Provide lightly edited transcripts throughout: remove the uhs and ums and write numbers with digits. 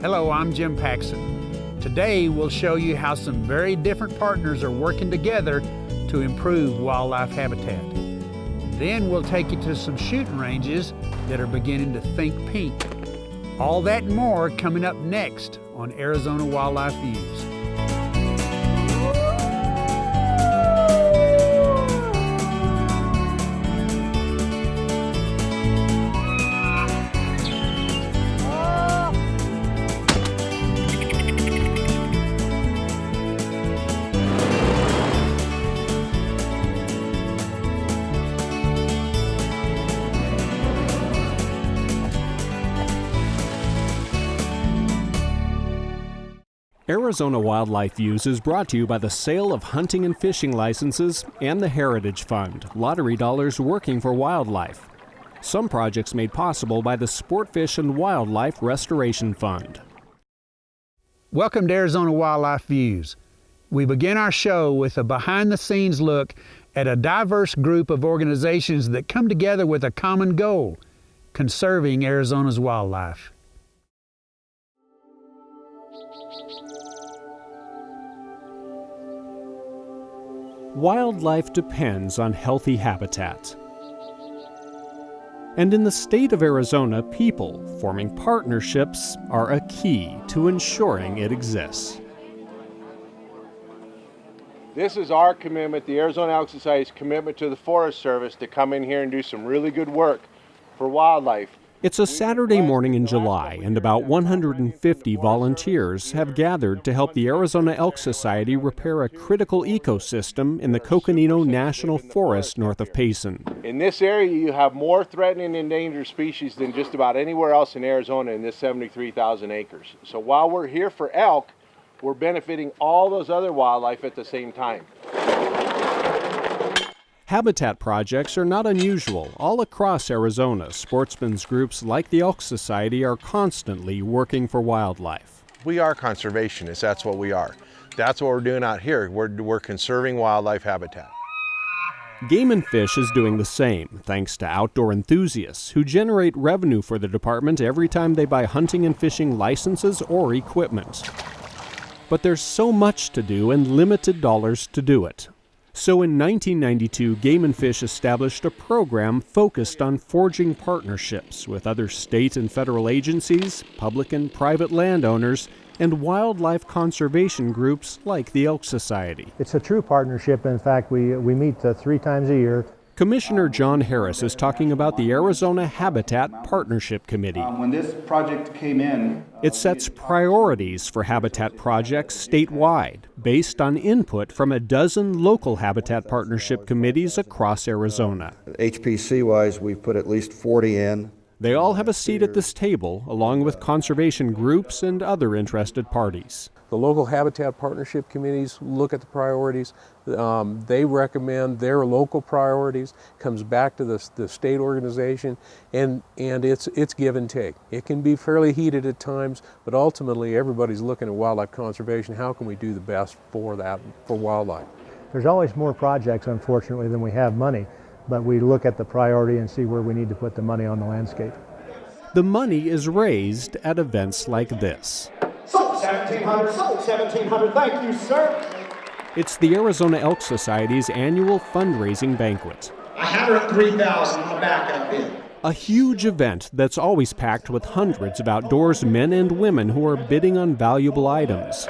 Hello, I'm Jim Paxon. Today we'll show you how some very different partners are working together to improve wildlife habitat. Then we'll take you to some shooting ranges that are beginning to think pink. All that and more coming up next on Arizona Wildlife Views. Arizona Wildlife Views is brought to you by the sale of hunting and fishing licenses and the Heritage Fund, lottery dollars working for wildlife. Some projects made possible by the Sport Fish and Wildlife Restoration Fund. Welcome to Arizona Wildlife Views. We begin our show with a behind-the-scenes look at a diverse group of organizations that come together with a common goal: conserving Arizona's wildlife. Wildlife depends on healthy habitat. And in the state of Arizona, people forming partnerships are a key to ensuring it exists. This is our commitment, the Arizona Elk Society's commitment to the Forest Service, to come in here and do some really good work for wildlife. It's a Saturday morning in July, and about 150 volunteers have gathered to help the Arizona Elk Society repair a critical ecosystem in the Coconino National Forest north of Payson. In this area, you have more threatened and endangered species than just about anywhere else in Arizona in this 73,000 acres. So while we're here for elk, we're benefiting all those other wildlife at the same time. Habitat projects are not unusual. All across Arizona, sportsmen's groups like the Elk Society are constantly working for wildlife. We are conservationists, that's what we are. That's what we're doing out here. We're conserving wildlife habitat. Game and Fish is doing the same, thanks to outdoor enthusiasts who generate revenue for the department every time they buy hunting and fishing licenses or equipment. But there's so much to do and limited dollars to do it. So in 1992, Game and Fish established a program focused on forging partnerships with other state and federal agencies, public and private landowners, and wildlife conservation groups like the Elk Society. It's a true partnership. In fact, we meet 3 times a year. Commissioner John Harris is talking about the Arizona Habitat Partnership Committee. When this project came in, it sets priorities for habitat projects statewide, based on input from a dozen local habitat partnership committees across Arizona. HPC-wise, we've put at least 40 in. They all have a seat at this table, along with conservation groups and other interested parties. The local habitat partnership committees look at the priorities. They recommend their local priorities, comes back to the state organization, and it's give and take. It can be fairly heated at times, but ultimately everybody's looking at wildlife conservation. How can we do the best for wildlife? There's always more projects, unfortunately, than we have money, but we look at the priority and see where we need to put the money on the landscape. The money is raised at events like this. Sold 1,700, sold 1,700, thank you, sir. It's the Arizona Elk Society's annual fundraising banquet. I had her at 3,000 on the backup bid. A huge event that's always packed with hundreds of outdoors men and women who are bidding on valuable items.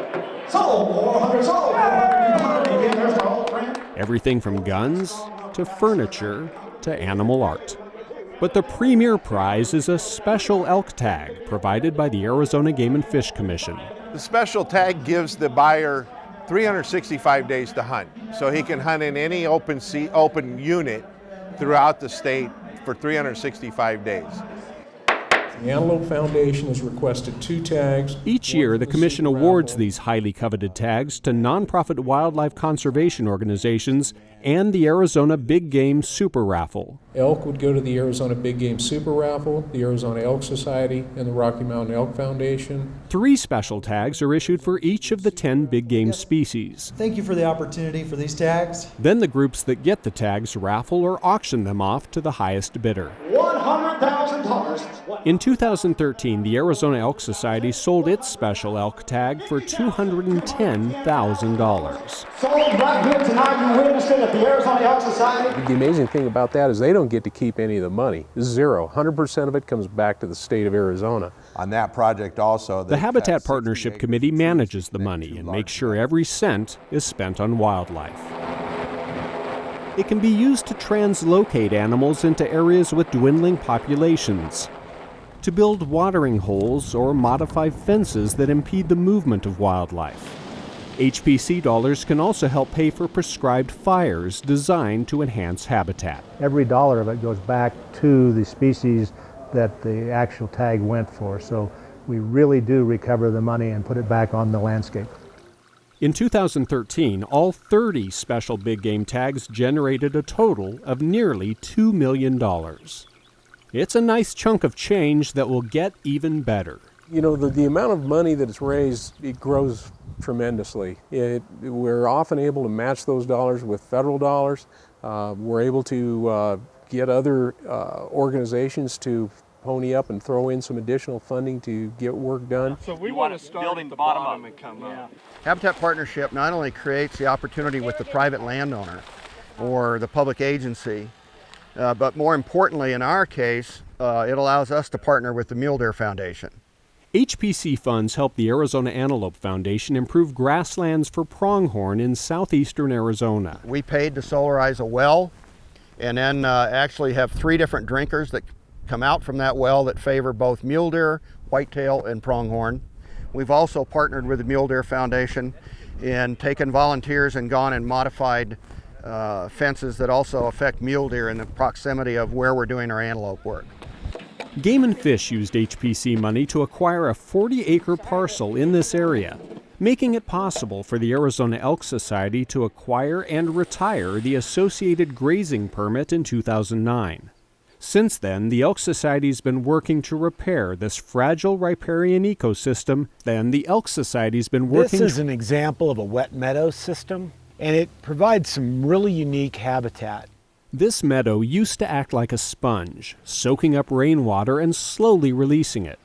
Sold 400, sold 400, 200, again, there's my old friend. Everything from guns to furniture to animal art. But the premier prize is a special elk tag provided by the Arizona Game and Fish Commission. The special tag gives the buyer 365 days to hunt, so he can hunt in any open unit throughout the state for 365 days. The Antelope Foundation has requested 2 tags. Each year, the Commission awards these highly coveted tags to nonprofit wildlife conservation organizations and the Arizona Big Game Super Raffle. Elk would go to the Arizona Big Game Super Raffle, the Arizona Elk Society, and the Rocky Mountain Elk Foundation. 3 special tags are issued for each of the 10 big game species. Thank you for the opportunity for these tags. Then the groups that get the tags raffle or auction them off to the highest bidder. $100,000. In 2013, the Arizona Elk Society sold its special elk tag for $210,000. Sold right here tonight. You witnessed it at the Arizona Elk Society. The amazing thing about that is they don't get to keep any of the money. Zero. 100% of it comes back to the state of Arizona. On that project also, The Habitat Partnership Committee manages the money and makes sure every cent is spent on wildlife. It can be used to translocate animals into areas with dwindling populations, to build watering holes or modify fences that impede the movement of wildlife. HPC dollars can also help pay for prescribed fires designed to enhance habitat. Every dollar of it goes back to the species that the actual tag went for, so we really do recover the money and put it back on the landscape. In 2013, all 30 special big game tags generated a total of nearly $2 million. It's a nice chunk of change that will get even better. You know, the amount of money that is raised, it grows tremendously. We're often able to match those dollars with federal dollars. We're able to get other organizations to pony up and throw in some additional funding to get work done. So we want to start building the bottom and come up. Habitat Partnership not only creates the opportunity with the private landowner or the public agency, but more importantly in our case, it allows us to partner with the Mule Deer Foundation. HPC funds help the Arizona Antelope Foundation improve grasslands for pronghorn in southeastern Arizona. We paid to solarize a well and then actually have 3 different drinkers that come out from that well that favor both mule deer, whitetail, and pronghorn. We've also partnered with the Mule Deer Foundation and taken volunteers and gone and modified fences that also affect mule deer in the proximity of where we're doing our antelope work. Game and Fish used HPC money to acquire a 40-acre parcel in this area, making it possible for the Arizona Elk Society to acquire and retire the associated grazing permit in 2009. Since then, the Elk Society's been working to repair this fragile riparian ecosystem. This is an example of a wet meadow system, and it provides some really unique habitat. This meadow used to act like a sponge, soaking up rainwater and slowly releasing it.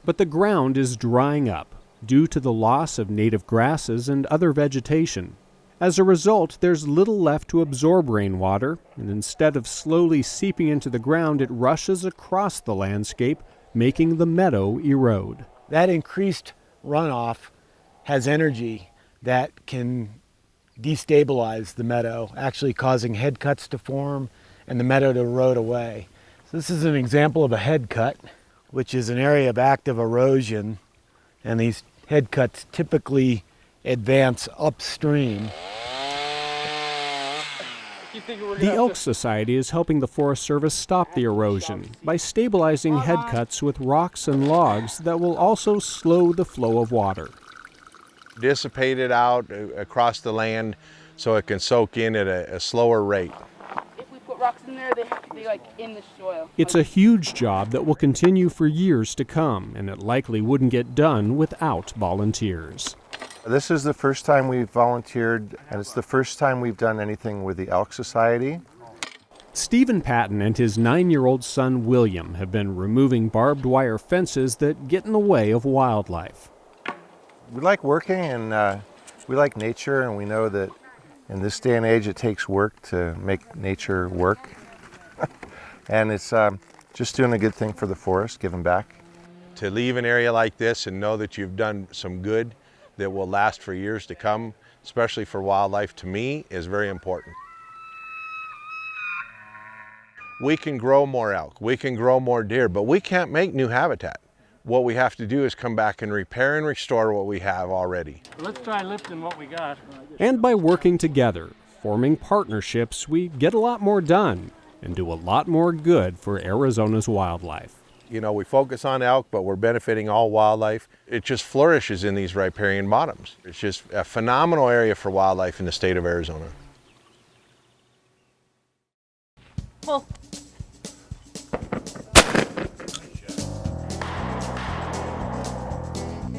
But the ground is drying up due to the loss of native grasses and other vegetation. As a result, there's little left to absorb rainwater, and instead of slowly seeping into the ground, it rushes across the landscape, making the meadow erode. That increased runoff has energy that can destabilize the meadow, actually causing head cuts to form and the meadow to erode away. So this is an example of a head cut, which is an area of active erosion, and these head cuts typically advance upstream. The Elk Society is helping the Forest Service stop the erosion by stabilizing head cuts with rocks and logs that will also slow the flow of water. Dissipate it out across the land so it can soak in at a slower rate. If we put rocks in there, they have to be like in the soil. It's a huge job that will continue for years to come, and it likely wouldn't get done without volunteers. This is the first time we've volunteered, and it's the first time we've done anything with the Elk Society. Stephen Patton and his 9-year-old son William have been removing barbed wire fences that get in the way of wildlife. We like working, and we like nature, and we know that in this day and age it takes work to make nature work. And it's just doing a good thing for the forest, giving back. To leave an area like this and know that you've done some good that will last for years to come, especially for wildlife, to me is very important. We can grow more elk, we can grow more deer, but we can't make new habitat. What we have to do is come back and repair and restore what we have already. Let's try lifting what we got. And by working together, forming partnerships, we get a lot more done and do a lot more good for Arizona's wildlife. You know, we focus on elk, but we're benefiting all wildlife. It just flourishes in these riparian bottoms. It's just a phenomenal area for wildlife in the state of Arizona. Well,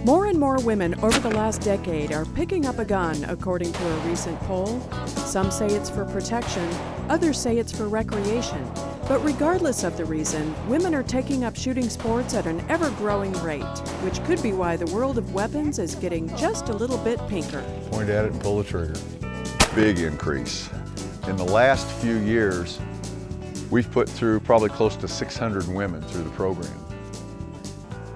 more and more women over the last decade are picking up a gun, according to a recent poll. Some say it's for protection, others say it's for recreation. But regardless of the reason, women are taking up shooting sports at an ever-growing rate, which could be why the world of weapons is getting just a little bit pinker. Point at it and pull the trigger. Big increase. In the last few years, we've put through probably close to 600 women through the program.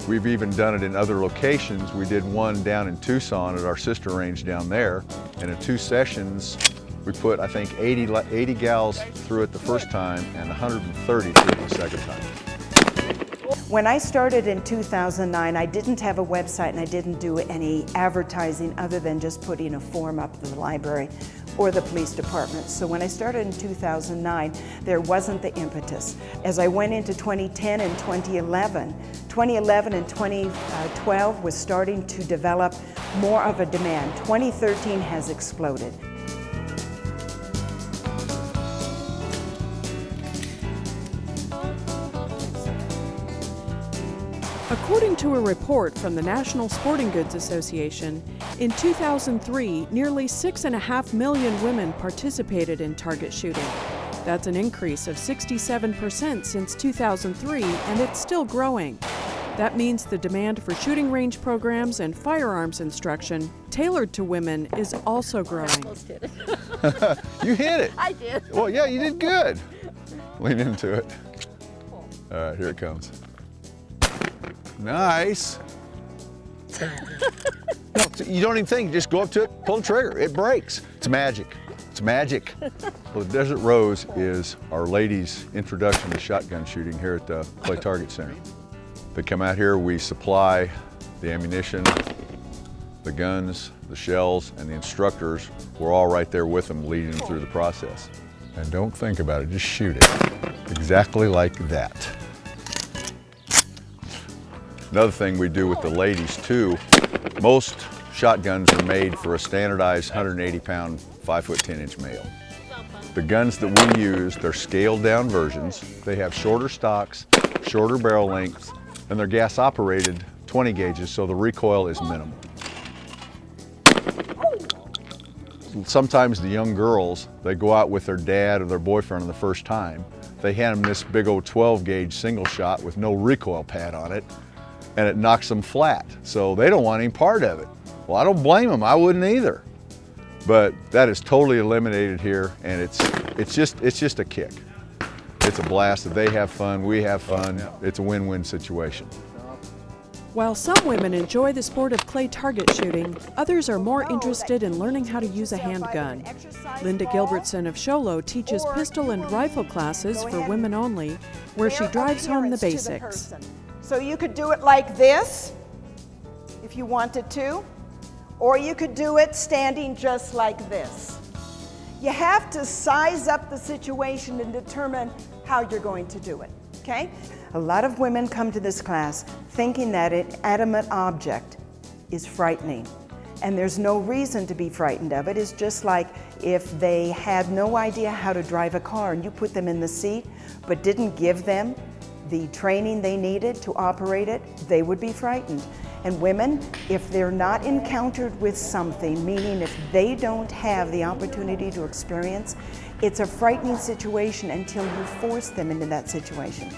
We've even done it in other locations. We did one down in Tucson at our sister range down there, and in 2 sessions, we put, I think, 80 gals through it the first time and 130 through it the second time. When I started in 2009, I didn't have a website and I didn't do any advertising other than just putting a form up at the library or the police department. So when I started in 2009, there wasn't the impetus. As I went into 2010 and 2011 and 2012 was starting to develop more of a demand. 2013 has exploded. According to a report from the National Sporting Goods Association, in 2003, nearly 6.5 million women participated in target shooting. That's an increase of 67% since 2003, and it's still growing. That means the demand for shooting range programs and firearms instruction tailored to women is also growing. I almost hit it. You hit it. I did. Well, yeah, you did good. Lean into it. All right, here it comes. Nice. No, you don't even think, just go up to it, pull the trigger, it breaks. It's magic, it's magic. Well, the Desert Rose is our ladies' introduction to shotgun shooting here at the Clay Target Center. They come out here, we supply the ammunition, the guns, the shells, and the instructors. We're all right there with them, leading them through the process. And don't think about it, just shoot it. Exactly like that. Another thing we do with the ladies too, most shotguns are made for a standardized 180-pound, 5'10" male. The guns that we use, they're scaled down versions. They have shorter stocks, shorter barrel lengths, and they're gas operated 20 gauges, so the recoil is minimal. Sometimes the young girls, they go out with their dad or their boyfriend the first time. They hand them this big old 12 gauge single shot with no recoil pad on it, and it knocks them flat. So they don't want any part of it. Well, I don't blame them, I wouldn't either. But that is totally eliminated here, and it's just a kick. It's a blast. They have fun, we have fun. It's a win-win situation. While some women enjoy the sport of clay target shooting, others are more interested in learning how to use a handgun. Linda Gilbertson of Sholo teaches pistol and rifle classes for women only, where she drives home the basics. So you could do it like this, if you wanted to, or you could do it standing just like this. You have to size up the situation and determine how you're going to do it, okay? A lot of women come to this class thinking that an inanimate object is frightening, and there's no reason to be frightened of it. It's just like if they had no idea how to drive a car and you put them in the seat but didn't give them the training they needed to operate it, they would be frightened. And women, if they're not encountered with something, meaning if they don't have the opportunity to experience, it's a frightening situation until you force them into that situation.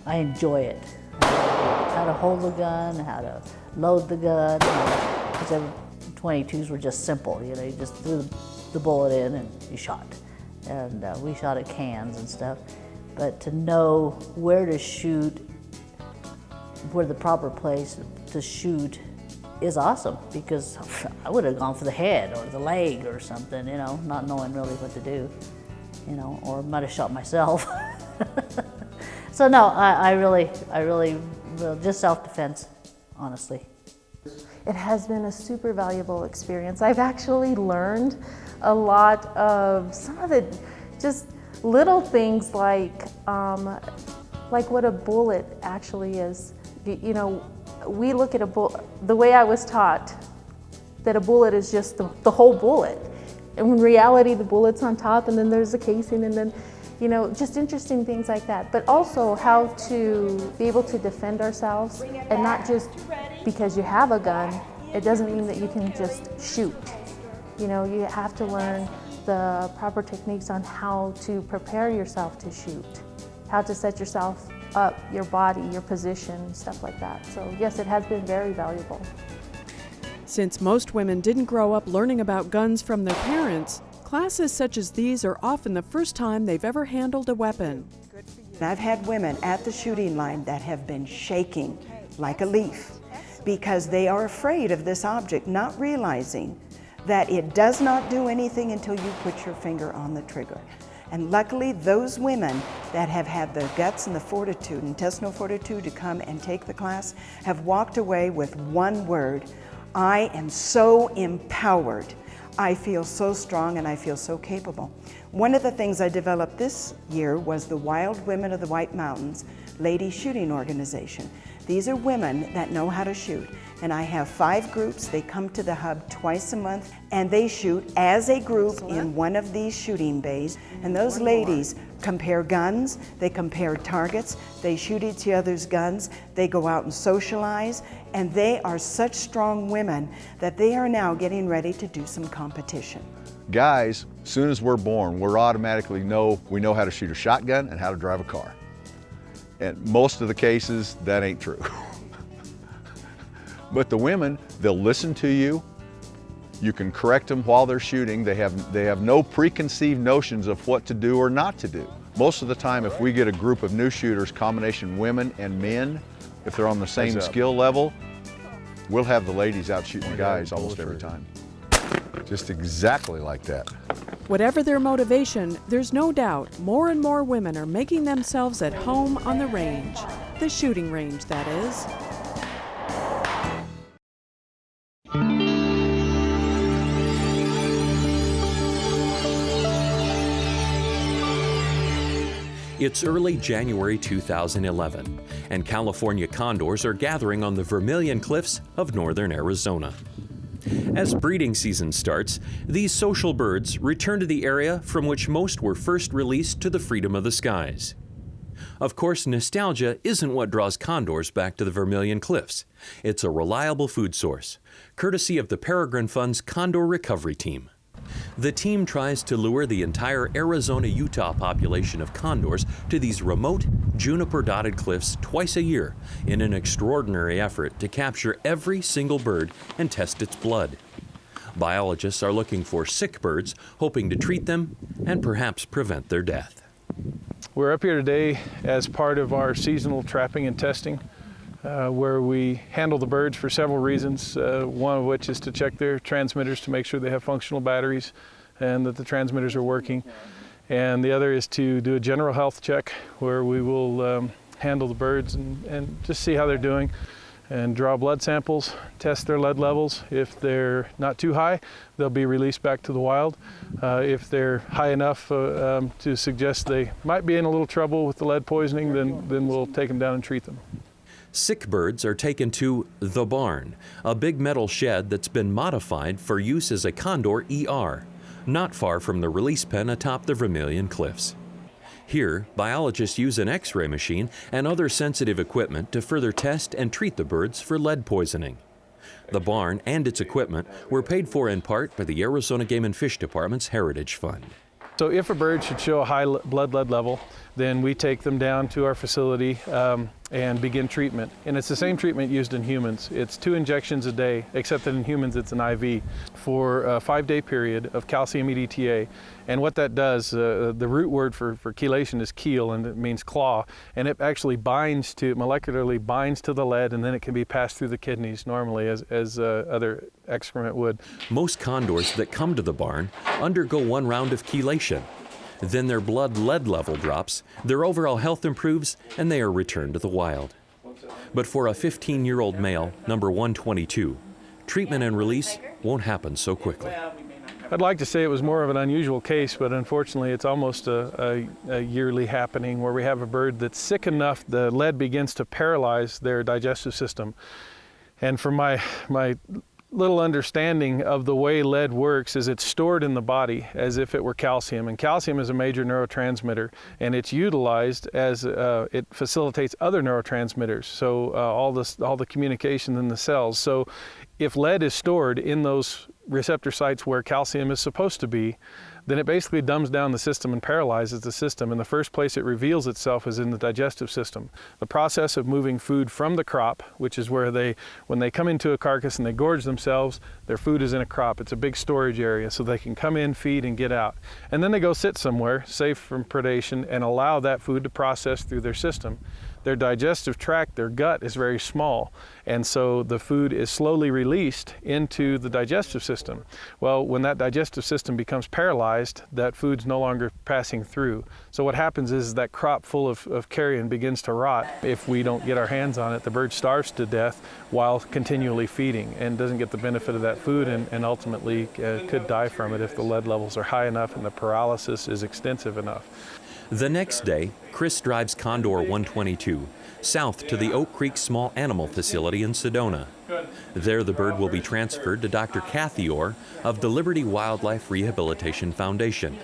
I enjoy it. How to hold the gun, how to load the gun. Because 22s were just simple, you know, you just threw the bullet in and you shot. And we shot at cans and stuff. But to know where to shoot, where the proper place to shoot is awesome, because I would have gone for the head or the leg or something, you know, not knowing really what to do, you know, or might have shot myself. So no, I really, just self-defense, honestly. It has been a super valuable experience. I've actually learned a lot of some of the just little things like what a bullet actually is. You know, we look at a bullet, the way I was taught, that a bullet is just the whole bullet. And in reality, the bullet's on top and then there's the casing and then, you know, just interesting things like that. But also how to be able to defend ourselves, and not just because you have a gun, it doesn't mean that you can just shoot. You know, you have to learn the proper techniques on how to prepare yourself to shoot, how to set yourself up, your body, your position, stuff like that. So yes, it has been very valuable. Since most women didn't grow up learning about guns from their parents, classes such as these are often the first time they've ever handled a weapon. I've had women at the shooting line that have been shaking like a leaf because they are afraid of this object, not realizing that it does not do anything until you put your finger on the trigger. And luckily, those women that have had the guts and the fortitude, intestinal fortitude, to come and take the class have walked away with one word: I am so empowered. I feel so strong and I feel so capable. One of the things I developed this year was the Wild Women of the White Mountains Lady Shooting Organization. These are women that know how to shoot. And I have 5 groups. They come to the hub twice a month and they shoot as a group in one of these shooting bays. And those ladies compare guns, they compare targets, they shoot each other's guns, they go out and socialize, and they are such strong women that they are now getting ready to do some competition. Guys, as soon as we're born, we automatically know how to shoot a shotgun and how to drive a car. And most of the cases, that ain't true. But the women, they'll listen to you. You can correct them while they're shooting. They have no preconceived notions of what to do or not to do. Most of the time, if we get a group of new shooters, combination women and men, if they're on the same skill level, we'll have the ladies out shooting the guys almost every time. Just exactly like that. Whatever their motivation, there's no doubt more and more women are making themselves at home on the range. The shooting range, that is. It's early January 2011, and California condors are gathering on the Vermilion Cliffs of northern Arizona. As breeding season starts, these social birds return to the area from which most were first released to the freedom of the skies. Of course, nostalgia isn't what draws condors back to the Vermilion Cliffs. It's a reliable food source, courtesy of the Peregrine Fund's Condor Recovery Team. The team tries to lure the entire Arizona-Utah population of condors to these remote, juniper-dotted cliffs twice a year in an extraordinary effort to capture every single bird and test its blood. Biologists are looking for sick birds, hoping to treat them and perhaps prevent their death. We're up here today as part of our seasonal trapping and testing, where we handle the birds for several reasons, one of which is to check their transmitters to make sure they have functional batteries and that the transmitters are working. And the other is to do a general health check where we will handle the birds and just see how they're doing and draw blood samples, test their lead levels. If they're not too high, they'll be released back to the wild. If they're high enough to suggest they might be in a little trouble with the lead poisoning, then we'll take them down and treat them. Sick birds are taken to the barn, a big metal shed that's been modified for use as a Condor ER, not far from the release pen atop the Vermilion Cliffs. Here, biologists use an X-ray machine and other sensitive equipment to further test and treat the birds for lead poisoning. The barn and its equipment were paid for in part by the Arizona Game and Fish Department's Heritage Fund. So if a bird should show a high blood lead level, then we take them down to our facility and begin treatment. And it's the same treatment used in humans. It's 2 injections a day, except that in humans it's an IV, for a 5-day period of calcium EDTA. And what that does, the root word for chelation is chel, and it means claw. And it actually molecularly binds to the lead, and then it can be passed through the kidneys normally as other excrement would. Most condors that come to the barn undergo 1 round of chelation. Then their blood lead level drops, their overall health improves, and they are returned to the wild. But for a 15-year-old male, number 122, treatment and release won't happen so quickly. I'd like to say it was more of an unusual case, but unfortunately it's almost a yearly happening where we have a bird that's sick enough the lead begins to paralyze their digestive system. And from my little understanding of the way lead works is it's stored in the body as if it were calcium, and calcium is a major neurotransmitter, and it's utilized as it facilitates other neurotransmitters, so all the communication in the cells. So if lead is stored in those receptor sites where calcium is supposed to be, then it basically dumbs down the system and paralyzes the system. And the first place it reveals itself is in the digestive system. The process of moving food from the crop, which is where when they come into a carcass and they gorge themselves, their food is in a crop. It's a big storage area so they can come in, feed, and get out. And then they go sit somewhere, safe from predation, and allow that food to process through their system. Their digestive tract, their gut, is very small, and so the food is slowly released into the digestive system. Well, when that digestive system becomes paralyzed, that food's no longer passing through. So what happens is that crop full of carrion begins to rot. If we don't get our hands on it, the bird starves to death while continually feeding and doesn't get the benefit of that food, and ultimately could die from it if the lead levels are high enough and the paralysis is extensive enough. The next day, Chris drives Condor 122 south to the Oak Creek Small Animal Facility in Sedona. There, the bird will be transferred to Dr. Kathy Orr of the Liberty Wildlife Rehabilitation Foundation.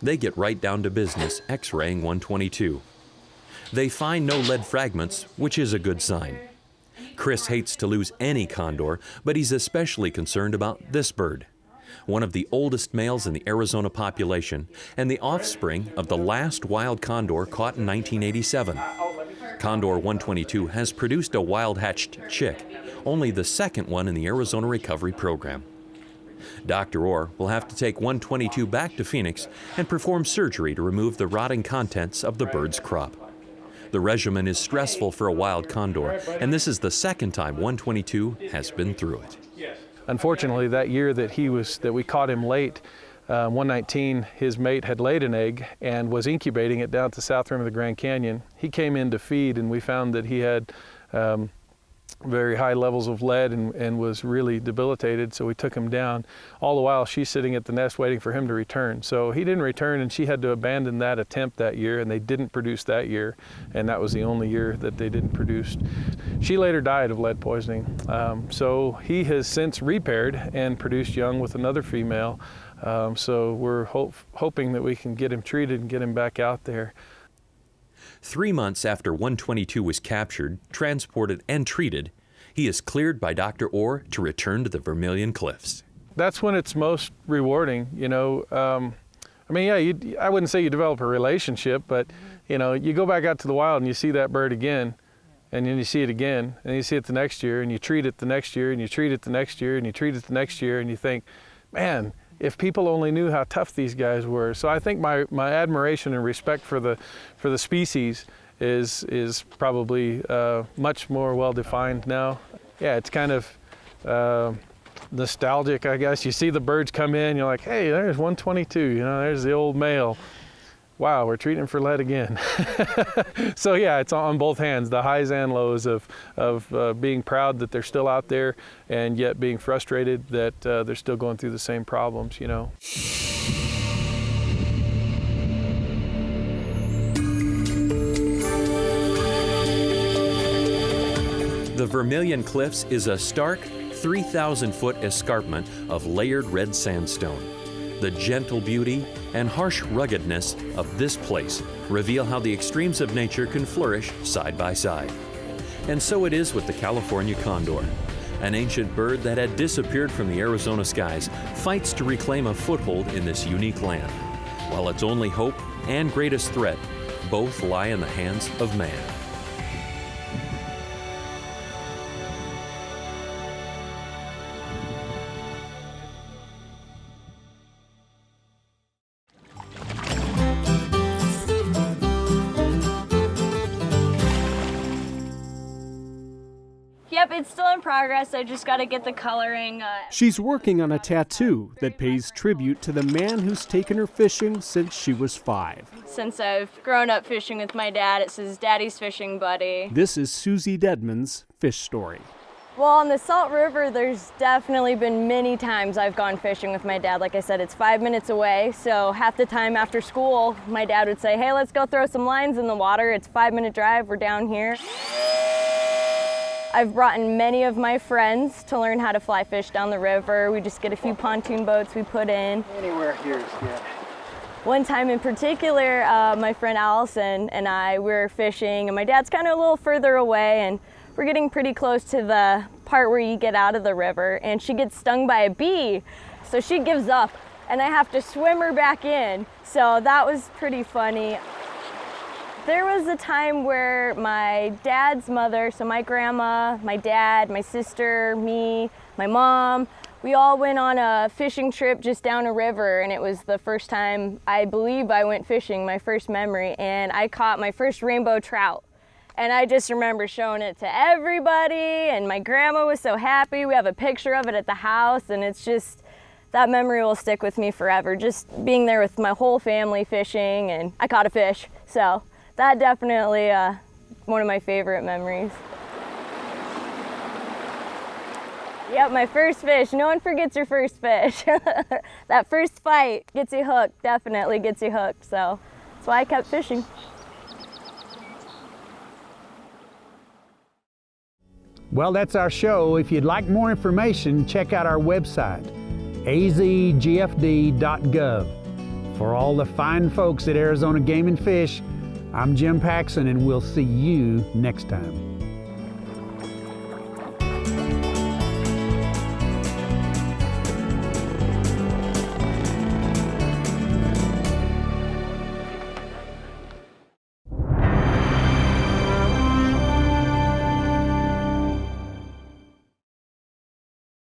They get right down to business x-raying 122. They find no lead fragments, which is a good sign. Chris hates to lose any condor, but he's especially concerned about this bird, one of the oldest males in the Arizona population and the offspring of the last wild condor caught in 1987. Condor 122 has produced a wild-hatched chick, only the second one in the Arizona Recovery Program. Dr. Orr will have to take 122 back to Phoenix and perform surgery to remove the rotting contents of the bird's crop. The regimen is stressful for a wild condor, and this is the second time 122 has been through it. Unfortunately, that year that we caught him late, 119, his mate had laid an egg and was incubating it down at the south rim of the Grand Canyon. He came in to feed, and we found that he had very high levels of lead and was really debilitated, so we took him down. All the while, she's sitting at the nest waiting for him to return. So he didn't return, and she had to abandon that attempt that year, and they didn't produce that year, and that was the only year that they didn't produce. She later died of lead poisoning. So he has since repaired and produced young with another female. So we're hoping that we can get him treated and get him back out there. 3 months after 122 was captured, transported, and treated, he is cleared by Dr. Orr to return to the Vermilion Cliffs. That's when it's most rewarding, you know. I mean, yeah, I wouldn't say you develop a relationship, but, you know, you go back out to the wild and you see that bird again, and then you see it again, and you see it the next year, and you treat it the next year, and you treat it the next year, and you treat it the next year, and you think, man, if people only knew how tough these guys were. So I think my admiration and respect for the species is probably much more well defined now. Yeah, it's kind of nostalgic, I guess. You see the birds come in, you're like, hey, there's 122, you know, there's the old male. Wow, we're treating him for lead again. So yeah, it's on both hands, the highs and lows of being proud that they're still out there and yet being frustrated that they're still going through the same problems, you know. The Vermilion Cliffs is a stark 3,000-foot escarpment of layered red sandstone. The gentle beauty and harsh ruggedness of this place reveal how the extremes of nature can flourish side by side. And so it is with the California condor. An ancient bird that had disappeared from the Arizona skies fights to reclaim a foothold in this unique land, while its only hope and greatest threat both lie in the hands of man. Yep, it's still in progress. I just got to get the coloring. She's working on a tattoo that pays tribute to the man who's taken her fishing since she was 5. Since I've grown up fishing with my dad, it says Daddy's Fishing Buddy. This is Susie Dedman's fish story. Well, on the Salt River, there's definitely been many times I've gone fishing with my dad. Like I said, it's 5 minutes away, so half the time after school, my dad would say, hey, let's go throw some lines in the water. It's a 5-minute drive, we're down here. I've brought in many of my friends to learn how to fly fish down the river. We just get a few pontoon boats we put in. Anywhere here is good. One time in particular, my friend Allison and I were fishing, and my dad's kind of a little further away, and we're getting pretty close to the part where you get out of the river, and she gets stung by a bee. So she gives up and I have to swim her back in. So that was pretty funny. There was a time where my dad's mother, so my grandma, my dad, my sister, me, my mom, we all went on a fishing trip just down a river, and it was the first time I believe I went fishing, my first memory, and I caught my first rainbow trout. And I just remember showing it to everybody, and my grandma was so happy. We have a picture of it at the house, and it's just, that memory will stick with me forever. Just being there with my whole family fishing, and I caught a fish. So that definitely one of my favorite memories. Yep, my first fish. No one forgets your first fish. That first fight gets you hooked, definitely gets you hooked. So that's why I kept fishing. Well, that's our show. If you'd like more information, check out our website, azgfd.gov. For all the fine folks at Arizona Game and Fish, I'm Jim Paxon, and we'll see you next time.